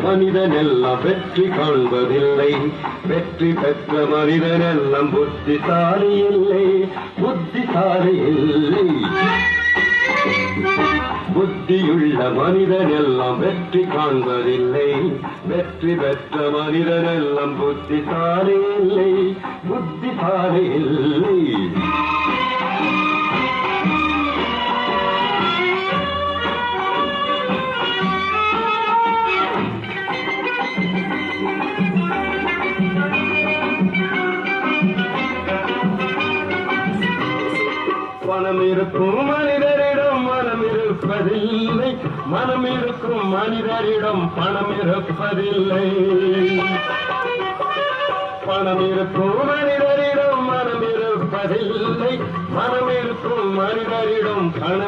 மனிதனெல்லாம் வெற்றி காண்பதில்லை. வெற்றி பெற்ற மனிதனெல்லாம் புத்திசாலி இல்லை, புத்திசாலி இல்லை. புத்தியுள்ள மனிதனெல்லாம் வெற்றி காண்பதில்லை. வெற்றி பெற்ற மனிதனெல்லாம் புத்திசாலி இல்லை, புத்திசாலி இல்லை. பணம் இருக்கும் மனிதரிடம் மனம் இருப்பதில்லை, மனம் இருக்கும் மனிதரிடம் பணம் இருப்பதில்லை. பணம் இருக்கும் மனிதரிடம் மனம் இருப்பதில்லை, மனம் இருக்கும் மனிதரிடம் பணம்